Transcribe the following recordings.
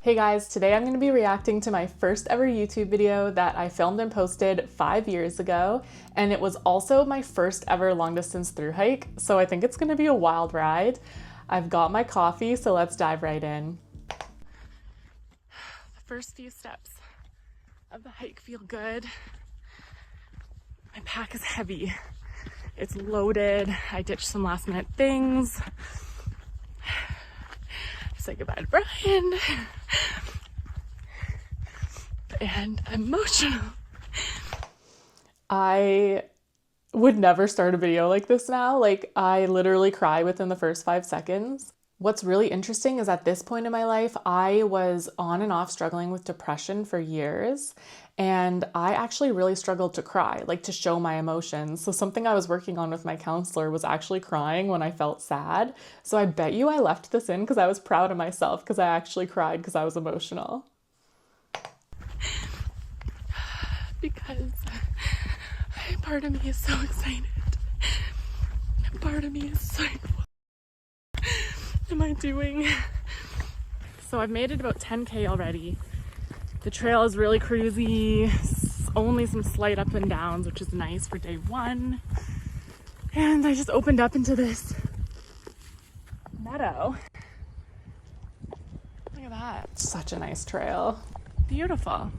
Hey guys, today I'm going to be reacting to my first ever YouTube video that I filmed and posted 5 years ago, and it was also my first ever long distance thru hike, so I think it's going to be a wild ride. I've got my coffee, so let's dive right in. The first few steps of the hike feel good. My pack is heavy. It's loaded. I ditched some last minute things. Say goodbye to Brian. And emotional. I would never start a video like this now. Like, I literally cry within the first 5 seconds. What's really interesting is at this point in my life, I was on and off struggling with depression for years, and I actually really struggled to cry, like to show my emotions. So something I was working on with my counselor was actually crying when I felt sad. So I bet you I left this in because I was proud of myself because I actually cried because I was emotional. Because part of me is so excited. And part of me is like, what am I doing? So I've made it about 10K already. The trail is really cruisy, only some slight up and downs, which is nice for day one. And I just opened up into this meadow. Look at that. Such a nice trail. Beautiful.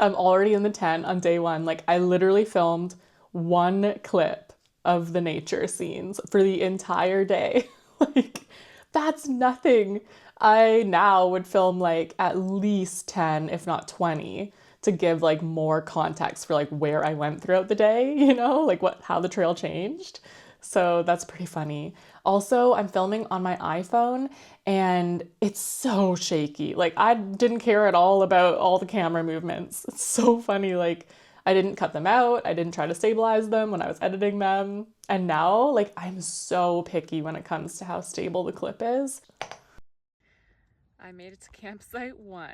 I'm already in the tent on day one. Like, I literally filmed one clip of the nature scenes for the entire day. Like, that's nothing. I now would film like at least 10, if not 20, to give like more context for like where I went throughout the day, you know, like how the trail changed. So that's pretty funny. Also, I'm filming on my iPhone and it's so shaky. Like, I didn't care at all about all the camera movements. It's so funny. Like, I didn't cut them out. I didn't try to stabilize them when I was editing them. And now, like, I'm so picky when it comes to how stable the clip is. I made it to campsite 1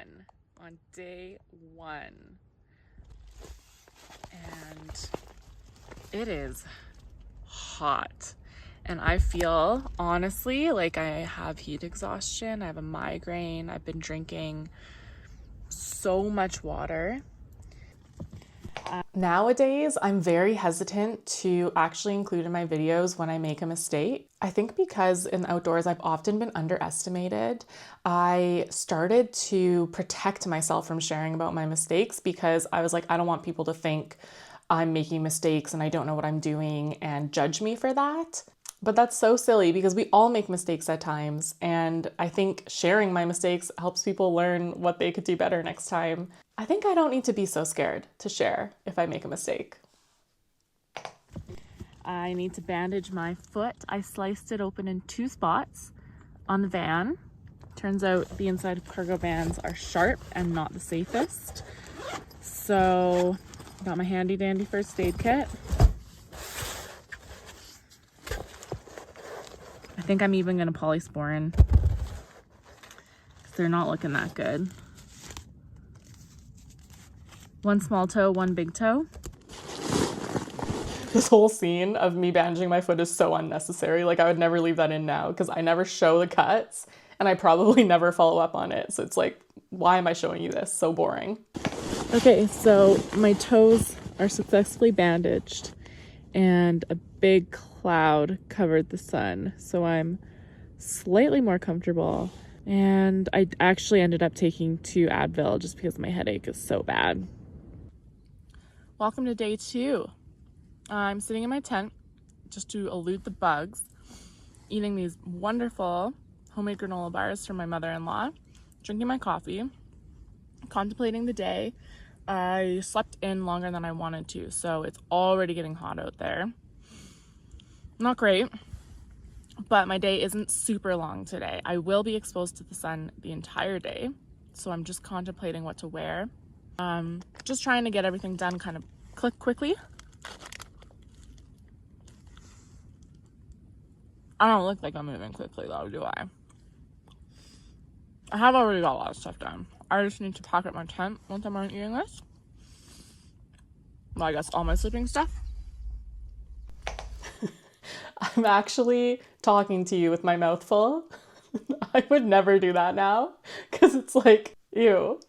on day 1. And it is hot. And I feel, honestly, like I have heat exhaustion. I have a migraine. I've been drinking so much water. Nowadays, I'm very hesitant to actually include in my videos when I make a mistake. I think because in the outdoors, I've often been underestimated. I started to protect myself from sharing about my mistakes because I was like, I don't want people to think I'm making mistakes and I don't know what I'm doing and judge me for that. But that's so silly because we all make mistakes at times. And I think sharing my mistakes helps people learn what they could do better next time. I think I don't need to be so scared to share if I make a mistake. I need to bandage my foot. I sliced it open in 2 spots on the van. Turns out the inside of cargo vans are sharp and not the safest. So got my handy dandy first aid kit. I think I'm even gonna polysporin because they're not looking that good. 1 small toe, 1 big toe. This whole scene of me bandaging my foot is so unnecessary. Like, I would never leave that in now because I never show the cuts and I probably never follow up on it. So it's like, why am I showing you this? So boring. Okay, so my toes are successfully bandaged and a big cloud covered the sun. So I'm slightly more comfortable. And I actually ended up taking 2 Advil just because my headache is so bad. Welcome to day 2. I'm sitting in my tent just to elude the bugs, eating these wonderful homemade granola bars from my mother-in-law, drinking my coffee, contemplating the day. I slept in longer than I wanted to, so it's already getting hot out there. Not great, but my day isn't super long today. I will be exposed to the sun the entire day, so I'm just contemplating what to wear. Just trying to get everything done kind of quickly. I don't look like I'm moving quickly though, do I? I have already got a lot of stuff done. I just need to pack up my tent once I'm done eating this. Well, I guess all my sleeping stuff. I'm actually talking to you with my mouth full. I would never do that now because it's like, ew.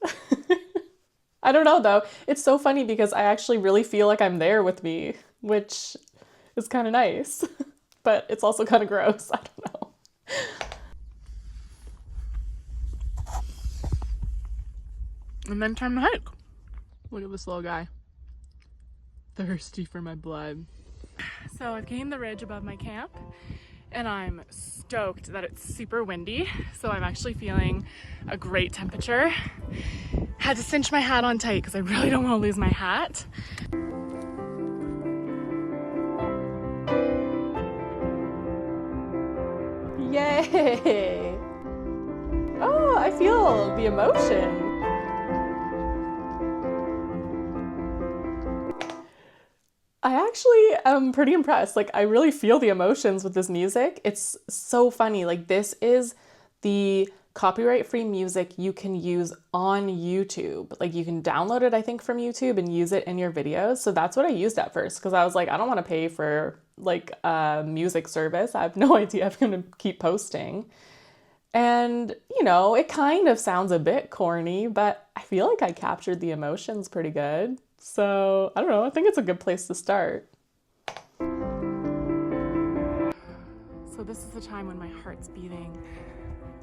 I don't know though. It's so funny because I actually really feel like I'm there with me, which is kind of nice, but it's also kind of gross. I don't know. And then time to hike. Look at this little guy. Thirsty for my blood. So I've gained the ridge above my camp and I'm stoked that it's super windy. So I'm actually feeling a great temperature. Had to cinch my hat on tight because I really don't want to lose my hat. Yay! Oh, I feel the emotion. I actually am pretty impressed. Like, I really feel the emotions with this music. It's so funny. Like, this is the copyright-free music you can use on YouTube. Like, you can download it, I think, from YouTube and use it in your videos. So that's what I used at first because I was like, I don't want to pay for like a music service. I have no idea if I'm going to keep posting. And, you know, it kind of sounds a bit corny, but I feel like I captured the emotions pretty good. So, I don't know, I think it's a good place to start. So this is the time when my heart's beating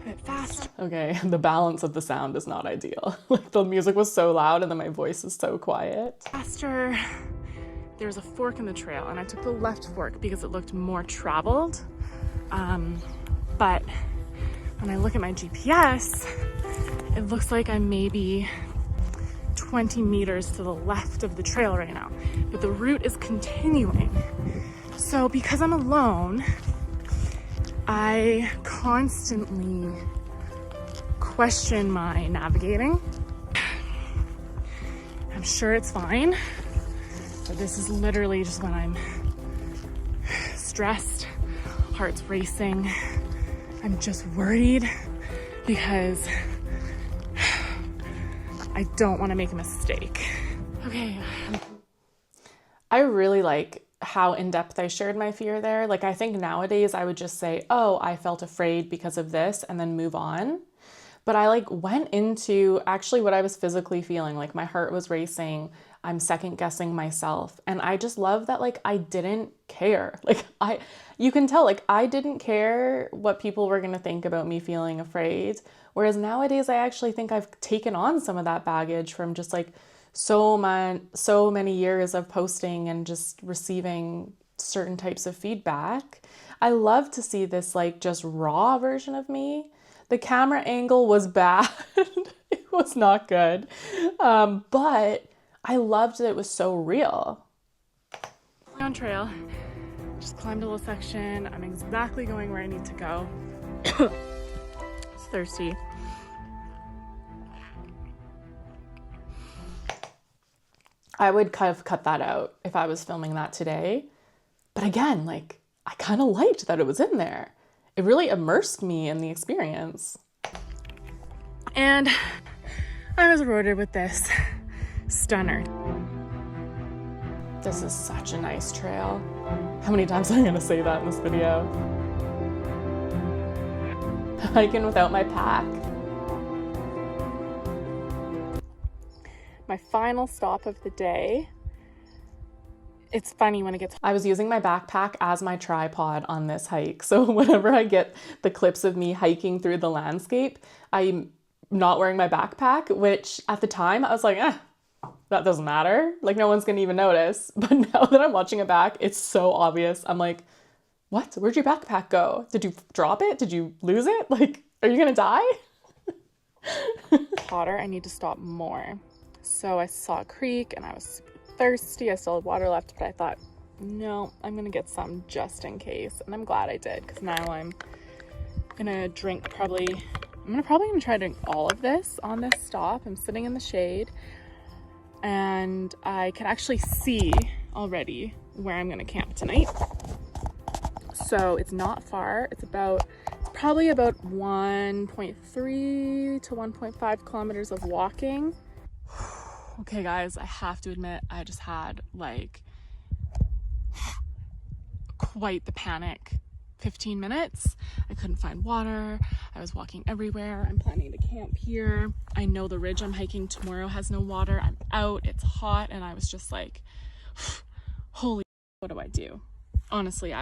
a bit fast. Okay, the balance of the sound is not ideal. Like the music was so loud and then my voice is so quiet. Faster. There's a fork in the trail and I took the left fork because it looked more traveled. But when I look at my GPS, it looks like I'm maybe 20 meters to the left of the trail right now, but the route is continuing. So because I'm alone, I constantly question my navigating. I'm sure it's fine, but this is literally just when I'm stressed, heart's racing. I'm just worried because I don't want to make a mistake. Okay. I really like how in-depth I shared my fear there. Like, I think nowadays I would just say, oh, I felt afraid because of this and then move on. But I like went into actually what I was physically feeling. Like my heart was racing. I'm second guessing myself. And I just love that like I didn't care. Like you can tell like I didn't care what people were gonna think about me feeling afraid. Whereas nowadays I actually think I've taken on some of that baggage from just like so many years of posting and just receiving certain types of feedback. I love to see this like just raw version of me. The camera angle was bad. It was not good. But I loved that it was so real. On trail, just climbed a little section. I'm exactly going where I need to go. It's thirsty. I would kind of cut that out if I was filming that today. But again, like I kind of liked that it was in there. It really immersed me in the experience. And I was rewarded with this stunner. This is such a nice trail. How many times am I gonna say that in this video? Hiking without my pack. My final stop of the day. It's funny when it gets... I was using my backpack as my tripod on this hike. So whenever I get the clips of me hiking through the landscape, I'm not wearing my backpack, which at the time I was like, that doesn't matter. Like no one's gonna even notice. But now that I'm watching it back, it's so obvious. I'm like, what? Where'd your backpack go? Did you drop it? Did you lose it? Like, are you gonna die? Hotter, I need to stop more. So I saw a creek and I was super thirsty. I still had water left, but I thought, no, I'm gonna get some just in case. And I'm glad I did, because now I'm gonna drink probably gonna try to drink all of this on this stop. I'm sitting in the shade and I can actually see already where I'm gonna camp tonight. So it's not far. It's probably about 1.3 to 1.5 kilometers of walking. Okay guys, I have to admit, I just had like quite the panic 15 minutes. I couldn't find water. I was walking everywhere. I'm planning to camp here. I know the ridge I'm hiking tomorrow has no water. I'm out, it's hot, and I was just like, holy, what do I do? Honestly,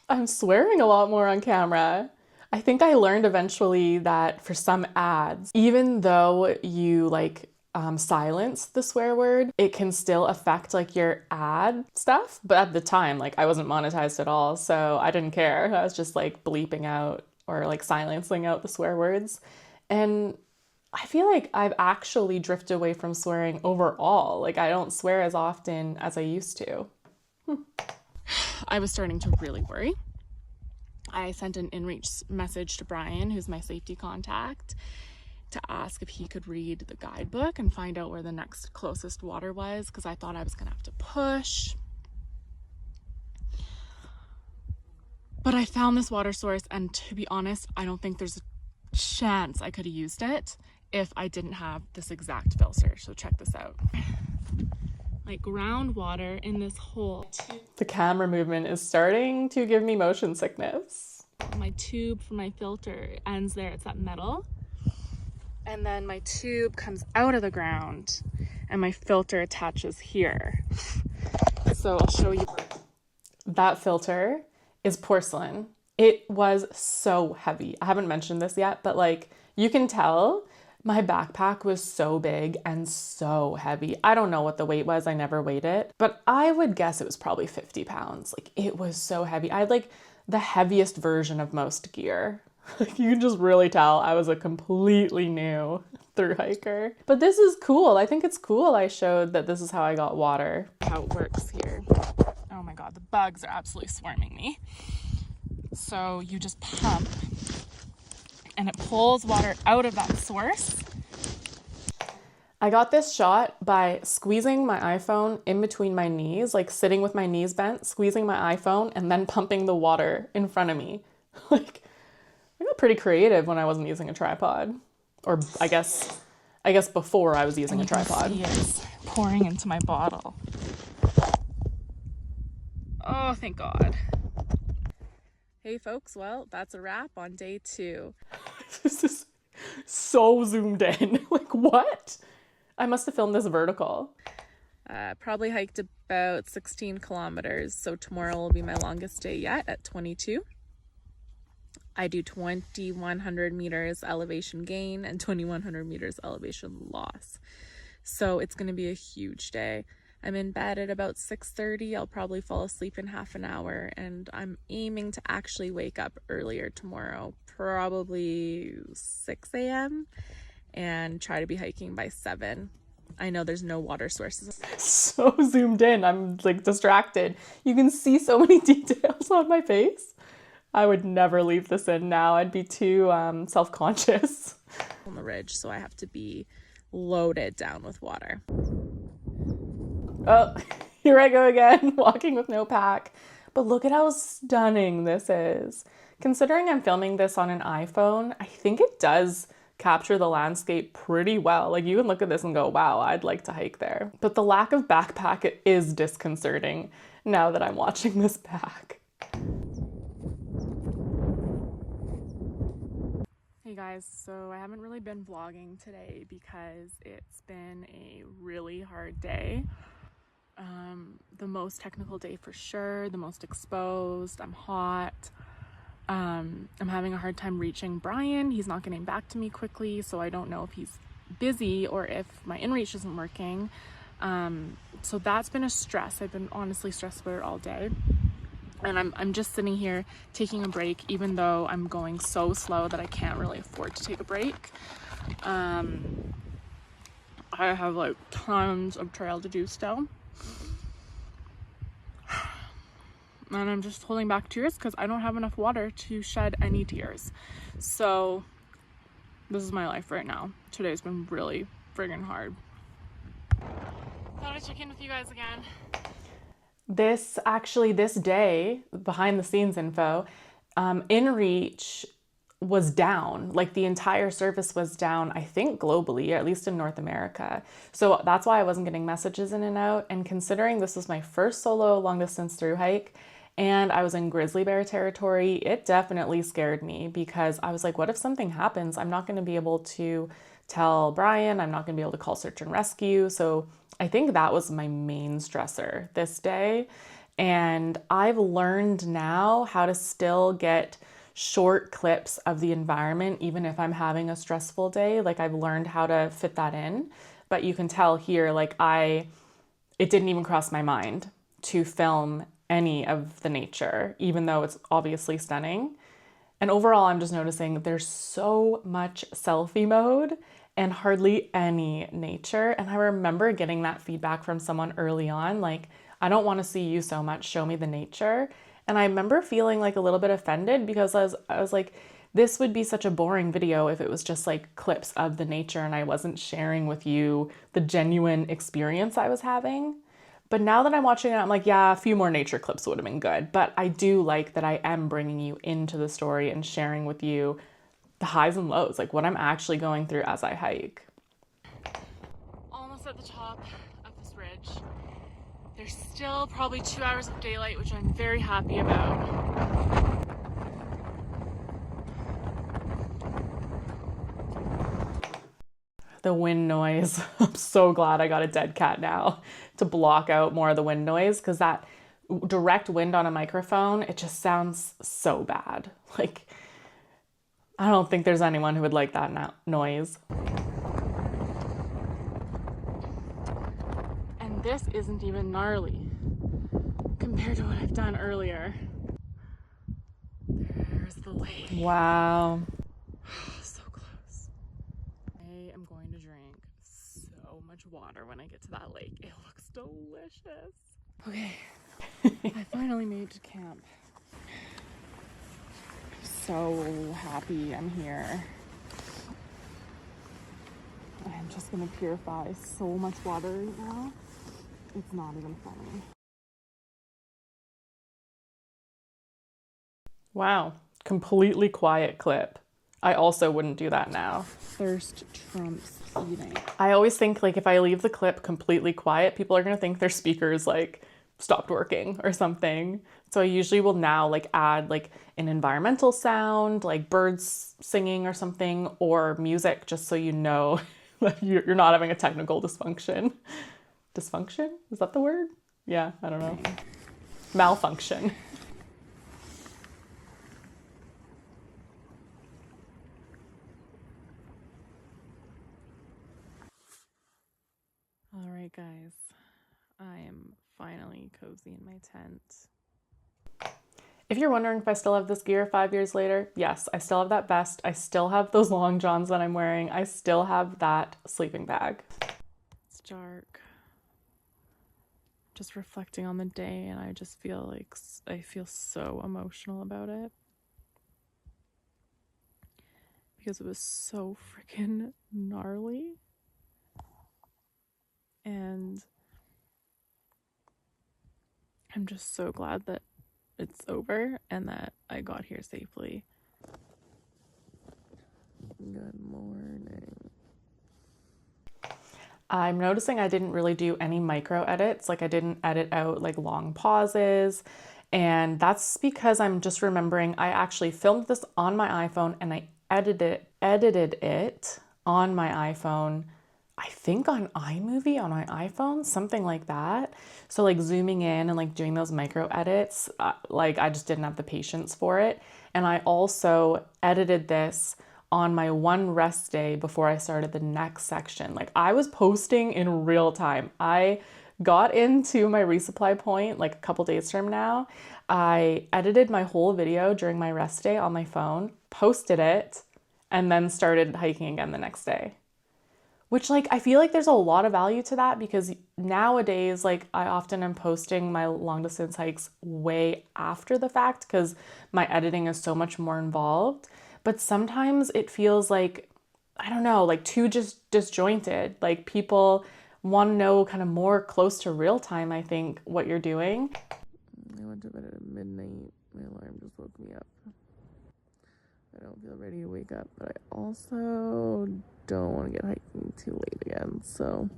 I'm swearing a lot more on camera. I think I learned eventually that for some ads, even though you like silence the swear word, it can still affect like your ad stuff. But at the time, like I wasn't monetized at all, so I didn't care. I was just like bleeping out or like silencing out the swear words. And I feel like I've actually drifted away from swearing overall. Like I don't swear as often as I used to. I was starting to really worry. I sent an inReach message to Brian, who's my safety contact, to ask if he could read the guidebook and find out where the next closest water was, because I thought I was gonna have to push. But I found this water source, and to be honest, I don't think there's a chance I could have used it if I didn't have this exact filter. So check this out. Like groundwater in this hole. The camera movement is starting to give me motion sickness. My tube for my filter ends there, it's that metal. And then my tube comes out of the ground and my filter attaches here. So I'll show you. That filter is porcelain. It was so heavy. I haven't mentioned this yet, but like you can tell my backpack was so big and so heavy. I don't know what the weight was. I never weighed it, but I would guess it was probably 50 pounds. Like it was so heavy. I had like the heaviest version of most gear. Like you can just really tell I was a completely new thru hiker. But this is cool. I think it's cool I showed that this is how I got water. How it works here. Oh my God, the bugs are absolutely swarming me. So you just pump and it pulls water out of that source. I got this shot by squeezing my iPhone in between my knees, like sitting with my knees bent, squeezing my iPhone, and then pumping the water in front of me. Like, I got pretty creative when I wasn't using a tripod. Or I guess before I was using a tripod. It's pouring into my bottle. Oh, thank God. Hey folks, well, that's a wrap on day 2. This is so zoomed in. Like, what? I must have filmed this vertical. Probably hiked about 16 kilometers, so tomorrow will be my longest day yet at 22. I do 2,100 meters elevation gain and 2,100 meters elevation loss. So it's going to be a huge day. I'm in bed at about 6:30. I'll probably fall asleep in half an hour, and I'm aiming to actually wake up earlier tomorrow, probably 6 a.m. and try to be hiking by 7. I know there's no water sources. So zoomed in, I'm like distracted. You can see so many details on my face. I would never leave this in now. I'd be too self-conscious. On the ridge, so I have to be loaded down with water. Oh, here I go again, walking with no pack. But look at how stunning this is. Considering I'm filming this on an iPhone, I think it does capture the landscape pretty well. Like you can look at this and go, wow, I'd like to hike there. But the lack of backpack is disconcerting now that I'm watching this back. Hey guys, so I haven't really been vlogging today because it's been a really hard day. The most technical day for sure, the most exposed, I'm hot. I'm having a hard time reaching Brian. He's not getting back to me quickly, so I don't know if he's busy or if my inReach isn't working. So that's been a stress. I've been honestly stressed about it all day. And I'm just sitting here taking a break, even though I'm going so slow that I can't really afford to take a break. I have like tons of trail to do still. And I'm just holding back tears because I don't have enough water to shed any tears. So this is my life right now. Today's been really friggin' hard. Thought I'd check in with you guys again. This day, behind the scenes info, inReach was down. Like the entire service was down, I think globally, at least in North America. So that's why I wasn't getting messages in and out. And considering this was my first solo long distance through hike and I was in grizzly bear territory, it definitely scared me because I was like, what if something happens? I'm not going to be able to tell Brian, I'm not going to be able to call search and rescue. So I think that was my main stressor this day. And I've learned now how to still get short clips of the environment, even if I'm having a stressful day. Like I've learned how to fit that in. But you can tell here, like it didn't even cross my mind to film any of the nature, even though it's obviously stunning. And overall, I'm just noticing there's so much selfie mode and hardly any nature. And I remember getting that feedback from someone early on, like, I don't want to see you so much, show me the nature. And I remember feeling like a little bit offended because I was like, this would be such a boring video if it was just like clips of the nature and I wasn't sharing with you the genuine experience I was having. But now that I'm watching it, I'm like, yeah, a few more nature clips would have been good. But I do like that I am bringing you into the story and sharing with you the highs and lows, like what I'm actually going through as I hike. Almost at the top of this ridge. There's still probably 2 hours of daylight, which I'm very happy about. The wind noise. I'm so glad I got a dead cat now to block out more of the wind noise, because that direct wind on a microphone, it just sounds so bad. Like, I don't think there's anyone who would like that noise. And this isn't even gnarly compared to what I've done earlier. There's the lake. Wow. So close. I am going to drink so much water when I get to that lake. It looks delicious. Okay, I finally made it to camp. So happy I'm here. I'm just gonna purify so much water right now. It's not even funny. Wow, completely quiet clip. I also wouldn't do that now. Thirst trumps eating. I always think like if I leave the clip completely quiet, people are gonna think their speakers like stopped working or something. So I usually will now like add like an environmental sound, like birds singing or something, or music, just so you know that you're not having a technical dysfunction. Dysfunction? Is that the word? Yeah, I don't know. Malfunction. All right, guys, I am finally cozy in my tent. If you're wondering if I still have this gear 5 years later, yes, I still have that vest. I still have those long johns that I'm wearing. I still have that sleeping bag. It's dark. Just reflecting on the day, and I just feel like I feel so emotional about it. Because it was so freaking gnarly. And I'm just so glad that it's over and that I got here safely. Good morning. I'm noticing I didn't really do any micro edits. Like I didn't edit out like long pauses. And that's because I'm just remembering I actually filmed this on my iPhone and I edited it on my iPhone, I think on iMovie on my iPhone, something like that. So like zooming in and like doing those micro edits, like I just didn't have the patience for it. And I also edited this on my one rest day before I started the next section. Like I was posting in real time. I got into my resupply point like a couple days from now. I edited my whole video during my rest day on my phone, posted it, and then started hiking again the next day. Which like, I feel like there's a lot of value to that because nowadays, like I often am posting my long distance hikes way after the fact because my editing is so much more involved. But sometimes it feels like, I don't know, like too just disjointed. Like people want to know kind of more close to real time, I think, what you're doing. I went to bed at midnight. My alarm just woke me up. I don't feel ready to wake up, but I also don't want to get hiking too late again. So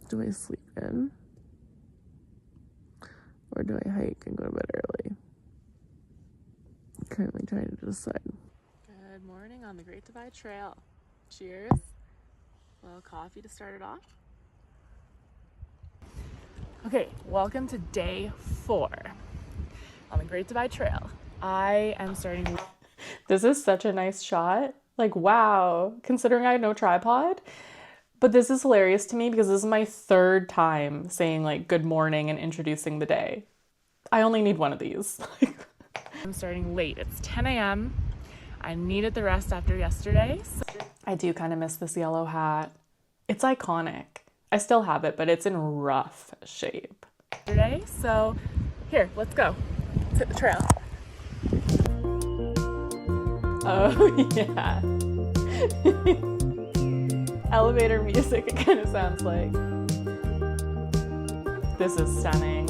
do I sleep in or do I hike and go to bed early? I'm currently trying to decide. Good morning on the Great Divide Trail. Cheers. A little coffee to start it off. Okay, welcome to day 4 on the Great Divide Trail. I am starting. This is such a nice shot. Like, wow, considering I had no tripod. But this is hilarious to me because this is my 3rd time saying like good morning and introducing the day. I only need one of these. I'm starting late. It's 10 a.m. I needed the rest after yesterday. So I do kind of miss this yellow hat. It's iconic. I still have it, but it's in rough shape. Today, so here, let's go. Let's hit the trail. Oh, yeah. Elevator music, it kind of sounds like. This is stunning.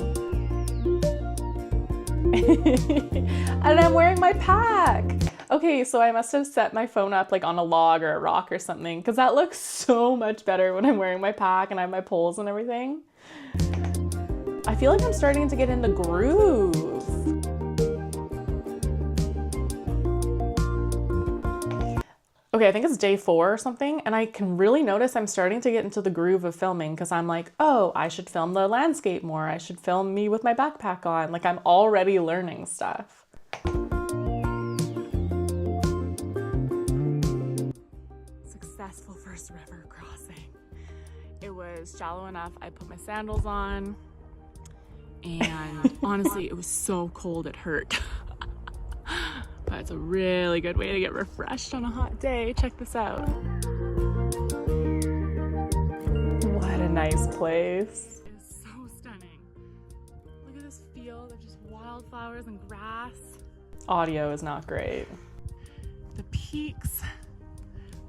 And I'm wearing my pack. Okay, so I must have set my phone up like on a log or a rock or something because that looks so much better when I'm wearing my pack and I have my poles and everything. I feel like I'm starting to get in the groove. Okay, I think it's day 4 or something, and I can really notice I'm starting to get into the groove of filming because I'm like, oh, I should film the landscape more. I should film me with my backpack on. Like, I'm already learning stuff. Successful first river crossing. It was shallow enough. I put my sandals on, and honestly, it was so cold it hurt. But it's a really good way to get refreshed on a hot day. Check this out. What a nice place. It's so stunning. Look at this field of just wildflowers and grass. Audio is not great. The peaks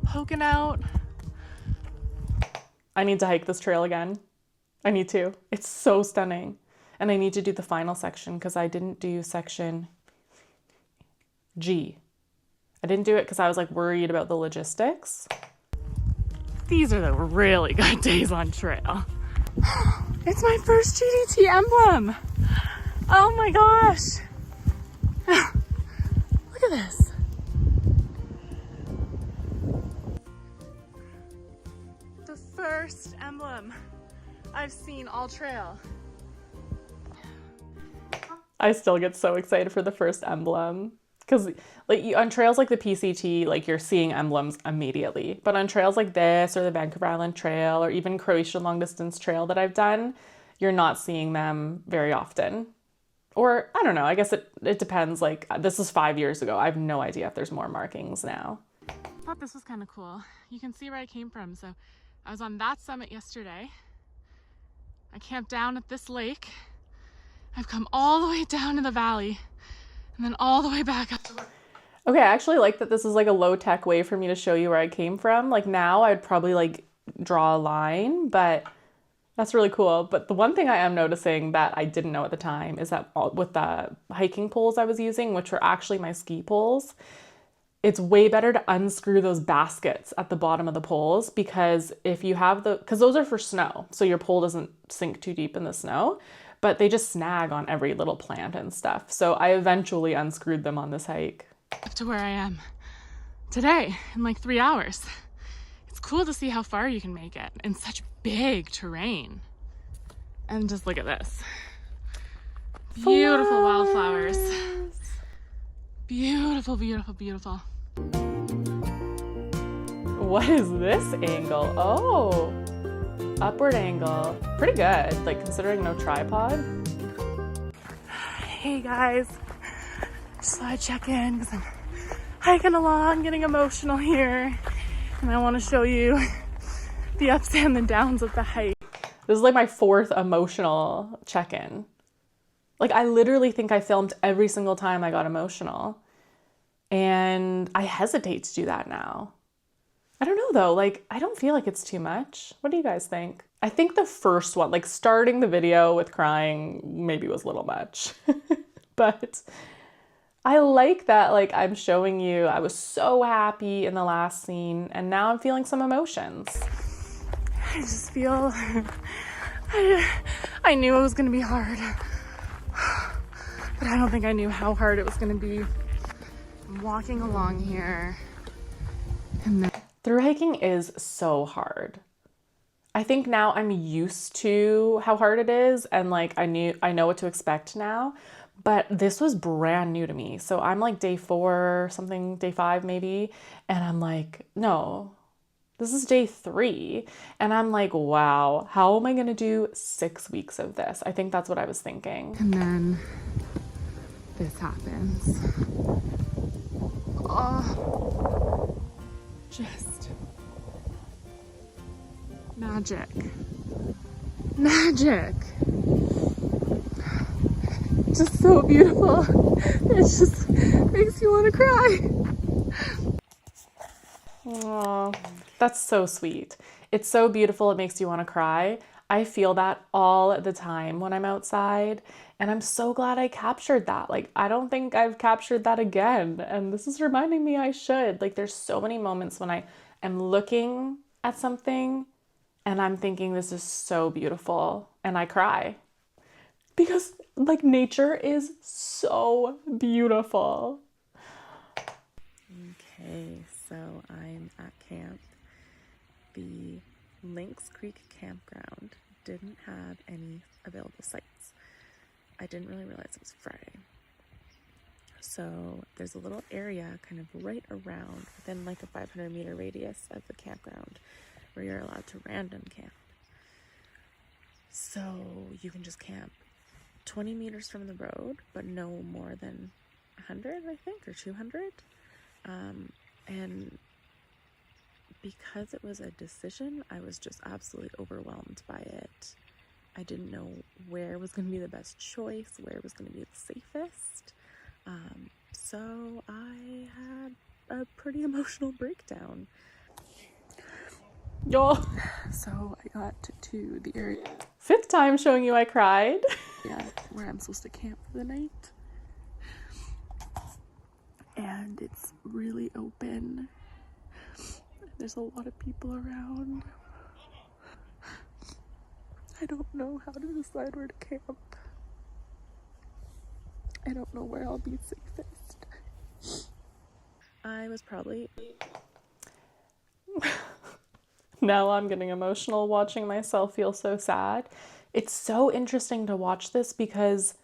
poking out. I need to hike this trail again. I need to. It's so stunning. And I need to do the final section because I didn't do section G. I didn't do it because I was like worried about the logistics. These are the really good days on trail. It's my first GDT emblem. Oh my gosh. Look at this. The first emblem I've seen all trail. I still get so excited for the first emblem. Because like on trails like the PCT, like you're seeing emblems immediately. But on trails like this or the Vancouver Island Trail or even Croatian long distance trail that I've done, you're not seeing them very often. Or I don't know, I guess it depends. Like this is 5 years ago. I have no idea if there's more markings now. I thought this was kind of cool. You can see where I came from. So I was on that summit yesterday. I camped down at this lake. I've come all the way down to the valley. And then all the way back up to work. Okay, I actually like that this is like a low-tech way for me to show you where I came from. Like now I'd probably like draw a line, but that's really cool. But the one thing I am noticing that I didn't know at the time is that with the hiking poles I was using, which were actually my ski poles, it's way better to unscrew those baskets at the bottom of the poles because if you have because those are for snow, so your pole doesn't sink too deep in the snow. But they just snag on every little plant and stuff. So I eventually unscrewed them on this hike. Up to where I am today in like 3 hours. It's cool to see how far you can make it in such big terrain. And just look at this. Beautiful wildflowers. Beautiful, beautiful, beautiful. What is this angle? Oh. Upward angle. Pretty good, like considering no tripod. Hey guys, just thought I'd check in because I'm hiking along, getting emotional here. And I want to show you the ups and the downs of the hike. This is like my 4th emotional check-in. Like I literally think I filmed every single time I got emotional. And I hesitate to do that now. I don't know though, like I don't feel like it's too much. What do you guys think? I think the first one, like starting the video with crying maybe was a little much, but I like that, like, I'm showing you I was so happy in the last scene, and now I'm feeling some emotions. I just feel, I knew it was gonna be hard, but I don't think I knew how hard it was gonna be. I'm walking along here, and then through hiking is so hard. I think now I'm used to how hard it is, and like I know what to expect now, but this was brand new to me. So I'm like day 4, something, day 5 maybe, and I'm like, no, this is day 3. And I'm like, wow, how am I gonna do 6 weeks of this? I think that's what I was thinking. And then this happens. Oh, just magic. Magic. Just so beautiful. It just makes you want to cry. Aww, that's so sweet. It's so beautiful, it makes you want to cry. I feel that all the time when I'm outside, and I'm so glad I captured that. Like, I don't think I've captured that again, and this is reminding me I should. Like, there's so many moments when I am looking at something and I'm thinking this is so beautiful, and I cry. Because, like, nature is so beautiful. Okay, so I'm at camp. The Lynx Creek campground didn't have any available sites. I didn't really realize it was Friday. So there's a little area kind of right around, within like a 500-meter radius of the campground, where you're allowed to random camp. So you can just camp 20 meters from the road, but no more than 100, I think, or 200. And because it was a decision, I was just absolutely overwhelmed by it. I didn't know where was going to be the best choice, where was going to be the safest. So I had a pretty emotional breakdown. Y'all. So I got to the area. 5th time showing you I cried. Yeah, where I'm supposed to camp for the night. And it's really open. There's a lot of people around. I don't know how to decide where to camp. I don't know where I'll be safest. I was probably... Now I'm getting emotional watching myself feel so sad. It's so interesting to watch this because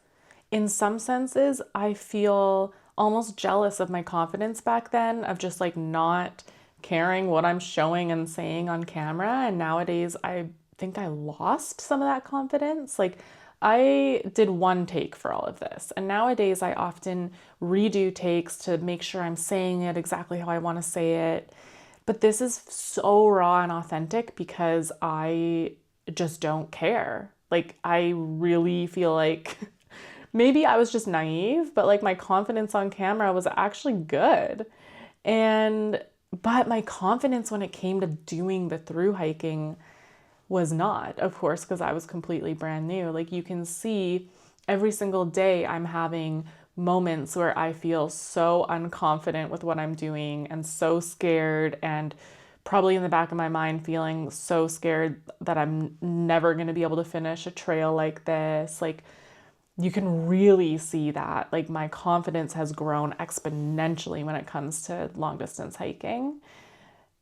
in some senses, I feel almost jealous of my confidence back then, of just like not caring what I'm showing and saying on camera. And nowadays, I think I lost some of that confidence. Like, I did one take for all of this. And nowadays, I often redo takes to make sure I'm saying it exactly how I want to say it. But this is so raw and authentic because I just don't care. Like, I really feel like maybe I was just naive, but like my confidence on camera was actually good. But my confidence when it came to doing the thru hiking was not, of course, because I was completely brand new. Like, you can see every single day I'm having moments where I feel so unconfident with what I'm doing and so scared, and probably in the back of my mind feeling so scared that I'm never going to be able to finish a trail like this. Like, you can really see that. Like, my confidence has grown exponentially when it comes to long distance hiking.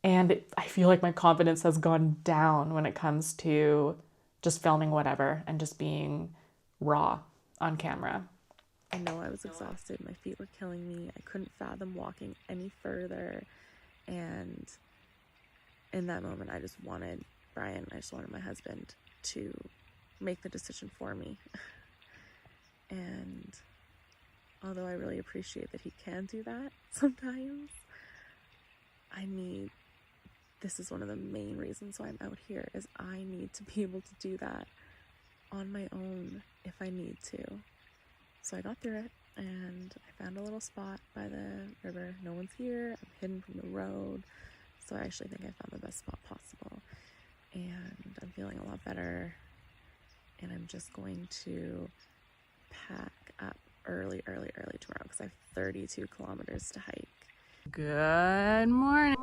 And I feel like my confidence has gone down when it comes to just filming whatever and just being raw on camera. I know I was exhausted. My feet were killing me. I couldn't fathom walking any further. And in that moment, I just wanted Brian, I just wanted my husband to make the decision for me. And although I really appreciate that he can do that sometimes, this is one of the main reasons why I'm out here, is I need to be able to do that on my own if I need to. So I got through it, and I found a little spot by the river. No one's here. I'm hidden from the road. So I actually think I found the best spot possible. And I'm feeling a lot better. And I'm just going to pack up early tomorrow because I have 32 kilometers to hike. Good morning.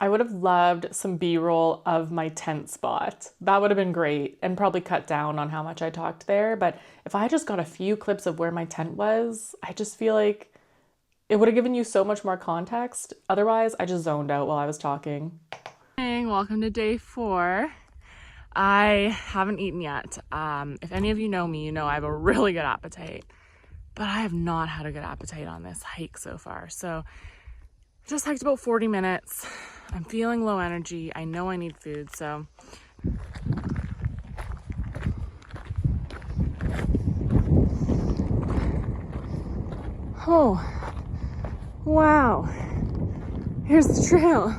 I would have loved some B-roll of my tent spot. That would have been great and probably cut down on how much I talked there. But if I just got a few clips of where my tent was, I just feel like it would have given you so much more context. Otherwise, I just zoned out while I was talking. Hey, welcome to day 4. I haven't eaten yet. If any of you know me, you know I have a really good appetite, but I have not had a good appetite on this hike so far. So just hiked about 40 minutes. I'm feeling low energy. I know I need food, so. Oh, wow. Here's the trail.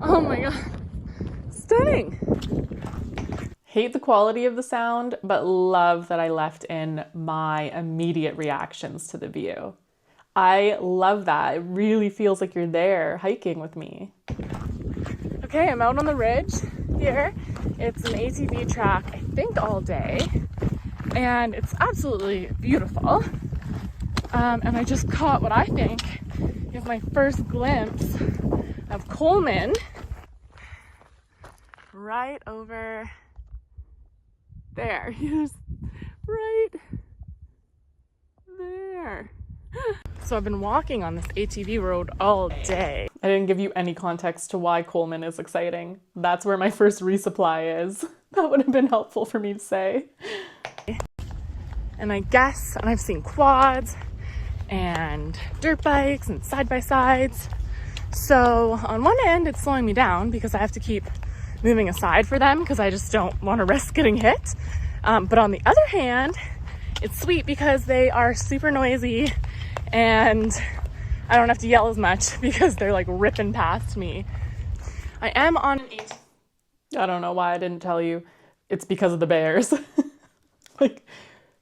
Oh my God, stunning. Hate the quality of the sound, but love that I left in my immediate reactions to the view. I love that. It really feels like you're there hiking with me. Okay, I'm out on the ridge here. It's an ATV track, I think all day, and it's absolutely beautiful. And I just caught what I think is my first glimpse of Coleman right over there. He's right there. So I've been walking on this ATV road all day. I didn't give you any context to why Coleman is exciting. That's where my first resupply is. That would have been helpful for me to say. And I guess, and I've seen quads and dirt bikes and side-by-sides. So on one end, it's slowing me down because I have to keep moving aside for them because I just don't want to risk getting hit. But on the other hand, it's sweet because they are super noisy and I don't have to yell as much because they're like ripping past me. I am on an 8. I don't know why I didn't tell you. It's because of the bears. Like,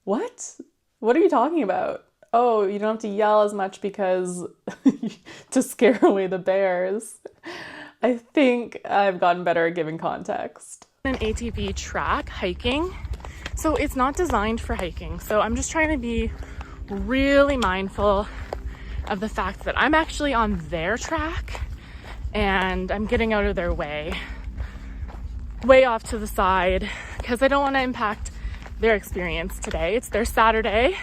what? What are you talking about? Oh, you don't have to yell as much because to scare away the bears. I think I've gotten better at giving context. An ATV track hiking. So it's not designed for hiking. So I'm just trying to be really mindful of the fact that I'm actually on their track and I'm getting out of their way off to the side because I don't want to impact their experience today. It's their Saturday.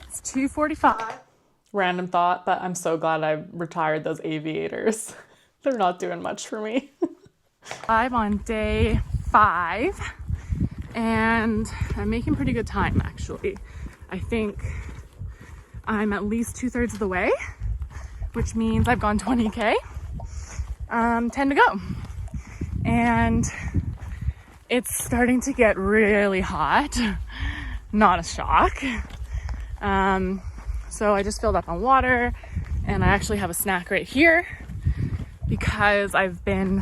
It's 2:45. Random thought, but I'm so glad I retired those aviators. They're not doing much for me. I'm on day 5 and I'm making pretty good time actually. I think I'm at least 2/3 of the way, which means I've gone 20K. 10 to go. And it's starting to get really hot. Not a shock. So I just filled up on water and I actually have a snack right here because I've been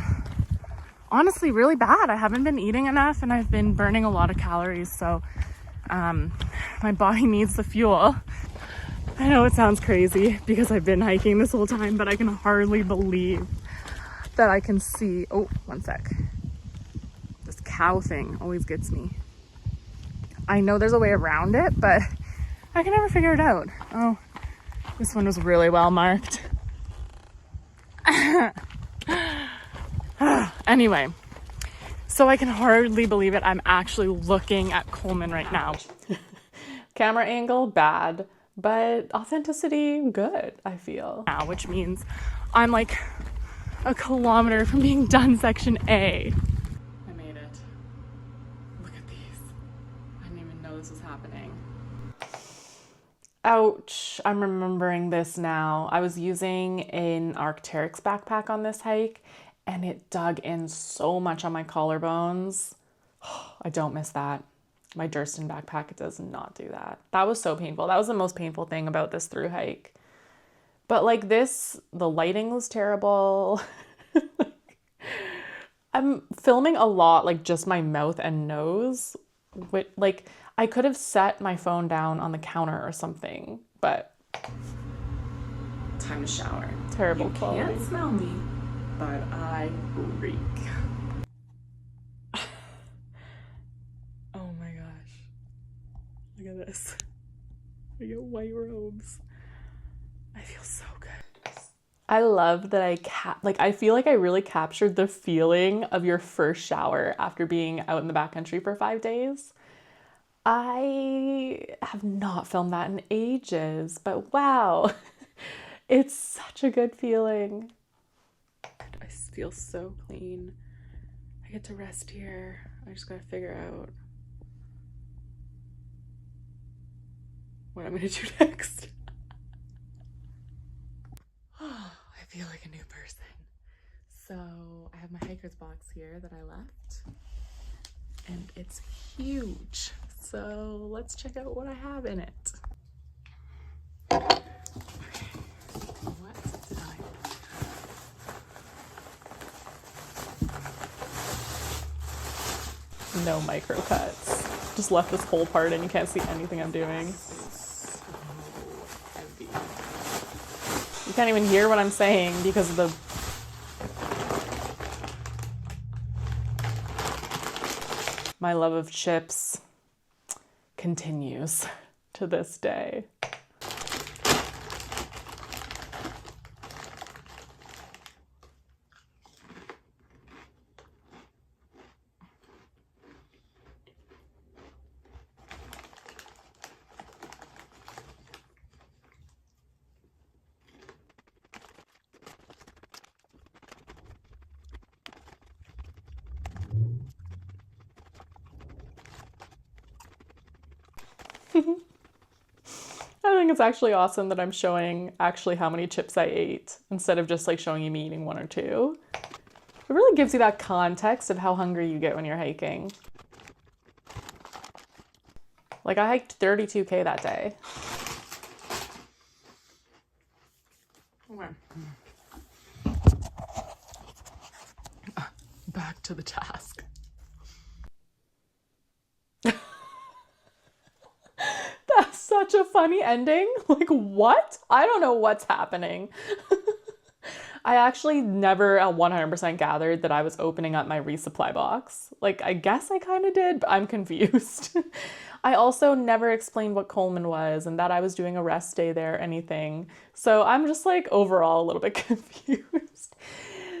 honestly really bad. I haven't been eating enough and I've been burning a lot of calories. So my body needs the fuel. I know it sounds crazy because I've been hiking this whole time, but I can hardly believe that I can see. Oh, one sec. This cow thing always gets me. I know there's a way around it, but I can never figure it out. Oh, this one was really well marked. Anyway, so I can hardly believe it. I'm actually looking at Coleman right now. Camera angle, bad, but authenticity, good, I feel. Now, which means I'm like a kilometer from being done section A. I made it. Look at these. I didn't even know this was happening. Ouch, I'm remembering this now. I was using an Arc'teryx backpack on this hike and it dug in so much on my collarbones. I don't miss that. My Durston backpack does not do that. That was so painful. That was the most painful thing about this through hike. But like this, the lighting was terrible. I'm filming a lot, like just my mouth and nose. Like I could have set my phone down on the counter or something, but time to shower. Terrible quality. You can't smell me, but I reek. Oh my gosh. Look at this. white robes. I feel so good. I love that I feel like I really captured the feeling of your first shower after being out in the backcountry for 5 days. I have not filmed that in ages, but wow, it's such a good feeling. I feel so clean. I get to rest here. I just gotta figure out what I'm gonna do next. I feel like a new person. So I have my hiker's box here that I left, and it's huge. So let's check out what I have in it. Okay. What did I put? No micro cuts. Just left this whole part and you can't see anything I'm doing. So heavy. You can't even hear what I'm saying because of the my love of chips continues to this day. I think it's actually awesome that I'm showing actually how many chips I ate instead of just like showing you me eating 1 or 2. It really gives you that context of how hungry you get when you're hiking. Like I hiked 32K that day. Okay. Back to the task. That's such a funny ending. Like, what? I don't know what's happening. I actually never 100% gathered that I was opening up my resupply box. Like, I guess I kind of did, but I'm confused. I also never explained what Coleman was and that I was doing a rest day there or anything. So I'm just like overall a little bit confused.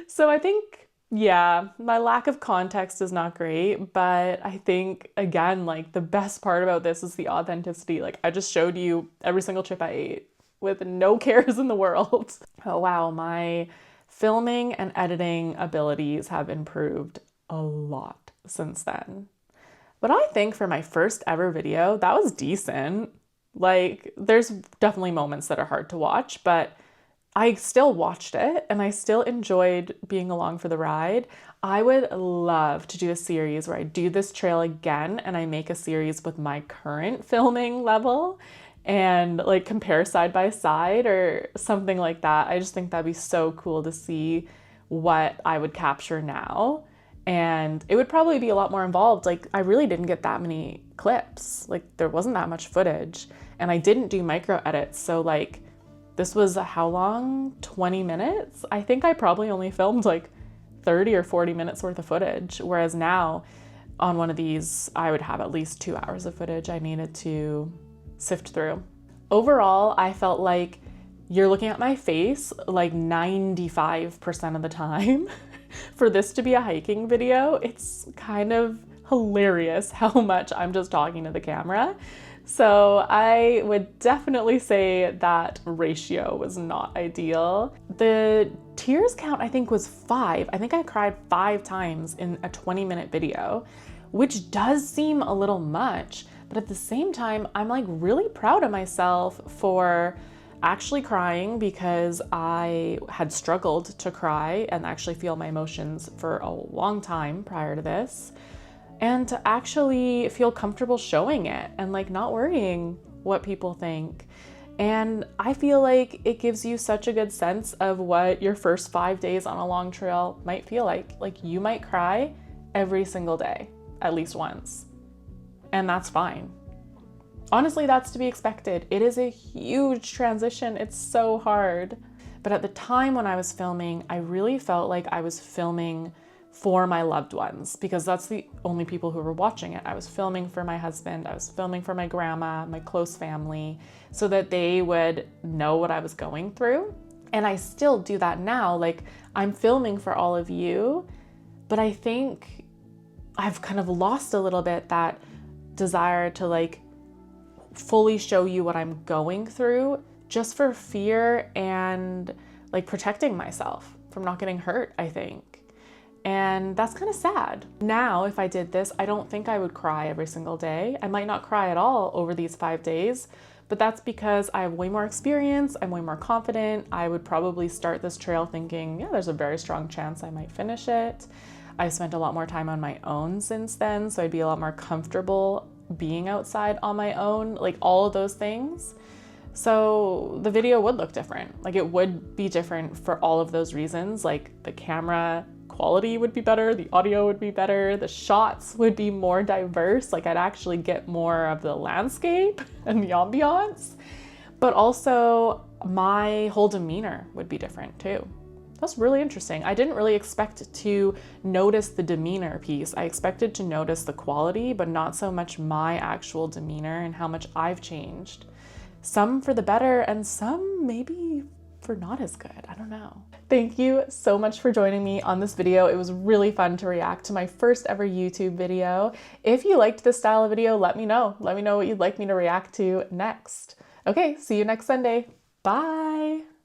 So I think, yeah, my lack of context is not great, but I think, again, like the best part about this is the authenticity. Like I just showed you every single chip I ate with no cares in the world. Oh wow, my filming and editing abilities have improved a lot since then. But I think for my first ever video, that was decent. Like there's definitely moments that are hard to watch, but I still watched it and I still enjoyed being along for the ride. I would love to do a series where I do this trail again and I make a series with my current filming level and like compare side by side or something like that. I just think that'd be so cool to see what I would capture now. And it would probably be a lot more involved. Like I really didn't get that many clips. Like there wasn't that much footage and I didn't do micro edits. So like this was how long? 20 minutes? I think I probably only filmed like 30 or 40 minutes worth of footage. Whereas now on one of these, I would have at least 2 hours of footage I needed to sift through. Overall, I felt like you're looking at my face like 95% of the time. For this to be a hiking video, it's kind of hilarious how much I'm just talking to the camera. So I would definitely say that ratio was not ideal. The tears count I think was 5. I think I cried 5 times in a 20-minute video, which does seem a little much, but at the same time, I'm like really proud of myself for actually crying because I had struggled to cry and actually feel my emotions for a long time prior to this. And to actually feel comfortable showing it and like not worrying what people think. And I feel like it gives you such a good sense of what your first 5 days on a long trail might feel like. Like you might cry every single day, at least once. And that's fine. Honestly, that's to be expected. It is a huge transition. It's so hard. But at the time when I was filming, I really felt like I was filming for my loved ones, because that's the only people who were watching it. I was filming for my husband, I was filming for my grandma, my close family, so that they would know what I was going through. And I still do that now. Like, I'm filming for all of you, but I think I've kind of lost a little bit that desire to like fully show you what I'm going through, just for fear and like protecting myself from not getting hurt, I think. And that's kind of sad. Now, if I did this, I don't think I would cry every single day. I might not cry at all over these 5 days, but that's because I have way more experience, I'm way more confident. I would probably start this trail thinking, yeah, there's a very strong chance I might finish it. I spent a lot more time on my own since then, so I'd be a lot more comfortable being outside on my own, like all of those things. So the video would look different. Like, it would be different for all of those reasons. Like, the camera quality would be better, the audio would be better, the shots would be more diverse. Like, I'd actually get more of the landscape and the ambiance, but also my whole demeanor would be different too. That's really interesting. I didn't really expect to notice the demeanor piece. I expected to notice the quality, but not so much my actual demeanor and how much I've changed. Some for the better and some maybe for not as good. I don't know. Thank you so much for joining me on this video. It was really fun to react to my first ever YouTube video. If you liked this style of video, let me know. Let me know what you'd like me to react to next. Okay, see you next Sunday. Bye.